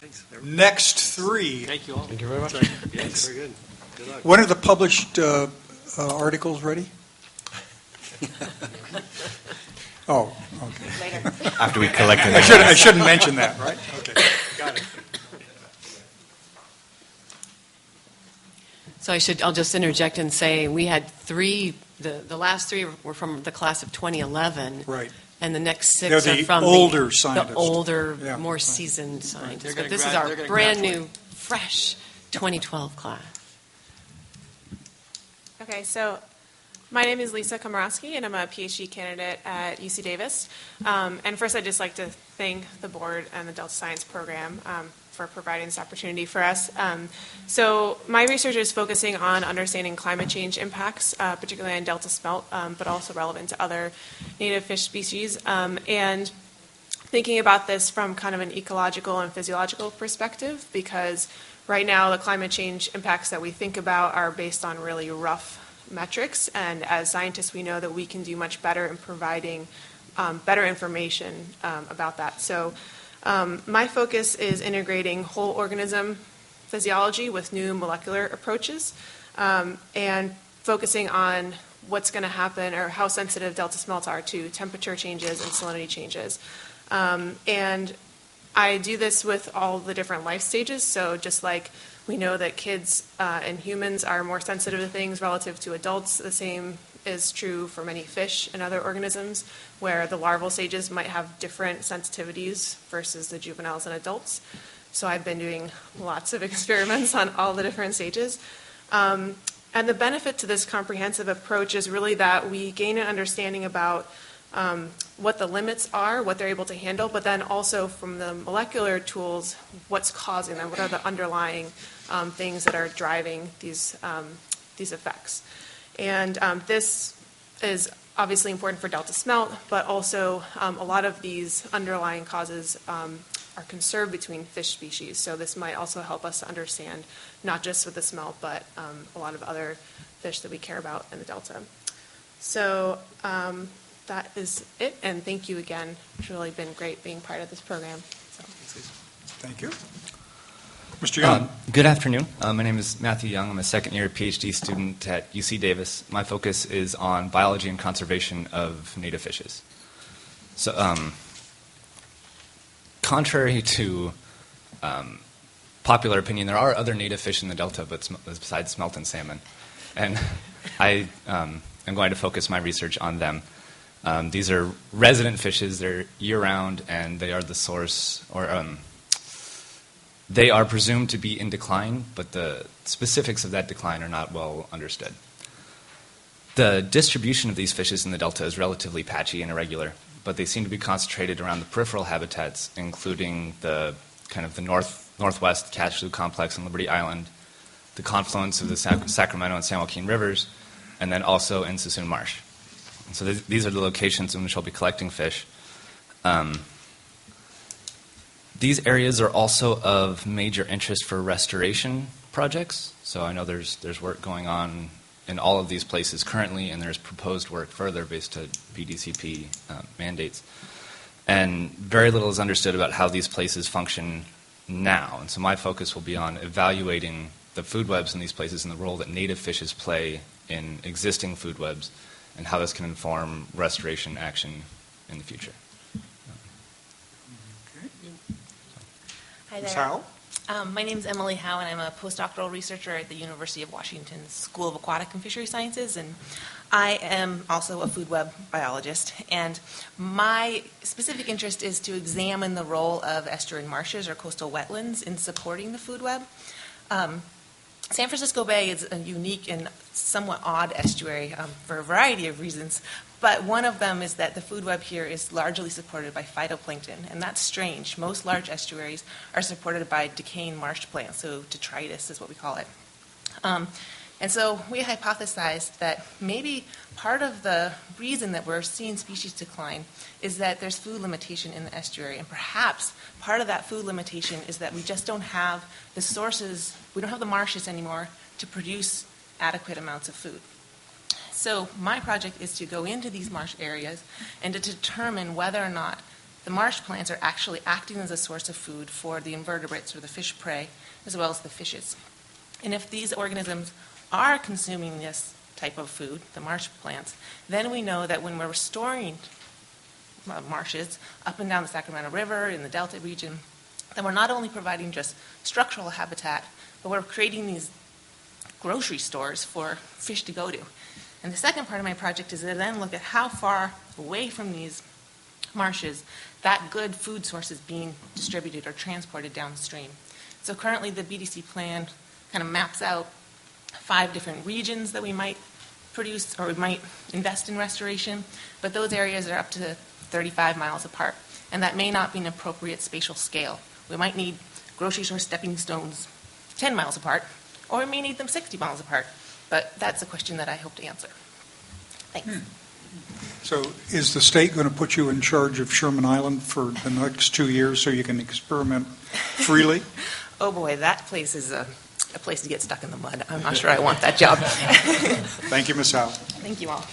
Thanks. Next three. Thank you all. Thank you very much. Yes, very good. Good luck. When are the published articles ready? Oh, okay. Later. After we collect them. I shouldn't mention that, right? Okay, got it. So I'll just interject and say we had three. The last three were from the class of 2011. Right. And the next They're six the are from older scientists. the older, Yeah. more seasoned scientists. They're But this gonna is they're our gonna brand graduate. new, fresh 2012 class. Okay, so my name is Lisa Komorowski, and I'm a PhD candidate at UC Davis. And first, I'd just like to thank the board and the Delta Science program for providing this opportunity for us. So my research is focusing on understanding climate change impacts, particularly on Delta smelt, but also relevant to other native fish species. And thinking about this from kind of an ecological and physiological perspective, because right now the climate change impacts that we think about are based on really rough metrics, and as scientists we know that we can do much better in providing better information about that. So my focus is integrating whole organism physiology with new molecular approaches, and focusing on what's going to happen or how sensitive delta smelts are to temperature changes and salinity changes. And I do this with all the different life stages. So just like we know that kids and humans are more sensitive to things relative to adults, the same is true for many fish and other organisms, where the larval stages might have different sensitivities versus the juveniles and adults. So I've been doing lots of experiments on all the different stages. And the benefit to this comprehensive approach is really that we gain an understanding about what the limits are, what they're able to handle, but then also from the molecular tools, what's causing them, what are the underlying things that are driving these effects. And this is obviously important for delta smelt, but also a lot of these underlying causes are conserved between fish species. So this might also help us to understand not just with the smelt, but a lot of other fish that we care about in the delta. So that is it, and thank you again. It's really been great being part of this program. So. Thank you. Mr. Young. Good afternoon. My name is Matthew Young. I'm a second-year PhD student at UC Davis. My focus is on biology and conservation of native fishes. So, contrary to popular opinion, there are other native fish in the Delta besides smelt and salmon. And I am going to focus my research on them. These are resident fishes. They're year-round, and they are the source, or they are presumed to be in decline, but the specifics of that decline are not well understood. The distribution of these fishes in the Delta is relatively patchy and irregular, but they seem to be concentrated around the peripheral habitats, including the kind of the northwest Cashew Complex and Liberty Island, the confluence of the Sacramento and San Joaquin rivers, and then also in Suisun Marsh. So these are the locations in which I'll be collecting fish. These areas are also of major interest for restoration projects. So I know there's work going on in all of these places currently, and there's proposed work further based to BDCP mandates. And very little is understood about how these places function now. And so my focus will be on evaluating the food webs in these places and the role that native fishes play in existing food webs, and how this can inform restoration action in the future. Hi Ms. there. Howe? My name is Emily Howe, and I'm a postdoctoral researcher at the University of Washington School of Aquatic and Fishery Sciences, and I am also a food web biologist. And my specific interest is to examine the role of estuarine marshes or coastal wetlands in supporting the food web. San Francisco Bay is a unique and somewhat odd estuary for a variety of reasons, but one of them is that the food web here is largely supported by phytoplankton, and that's strange. Most large estuaries are supported by decaying marsh plants, so detritus is what we call it. And so we hypothesized that maybe part of the reason that we're seeing species decline is that there's food limitation in the estuary, and perhaps part of that food limitation is that we just don't have the sources, we don't have the marshes anymore to produce adequate amounts of food. So my project is to go into these marsh areas and to determine whether or not the marsh plants are actually acting as a source of food for the invertebrates, or the fish prey, as well as the fishes. And if these organisms are consuming this type of food, the marsh plants, then we know that when we're restoring marshes up and down the Sacramento River in the Delta region, that we're not only providing just structural habitat, but we're creating these grocery stores for fish to go to. And the second part of my project is to then look at how far away from these marshes that good food source is being distributed or transported downstream. So currently the BDC plan kind of maps out 5 different regions that we might produce or we might invest in restoration, but those areas are up to 35 miles apart, and that may not be an appropriate spatial scale. We might need grocery store stepping stones 10 miles apart, or we may need them 60 miles apart, but that's a question that I hope to answer. Thanks. So is the state going to put you in charge of Sherman Island for the next 2 years so you can experiment freely? Oh boy, that place is a place to get stuck in the mud. I'm not sure I want that job. Thank you, Ms. Howe. Thank you all.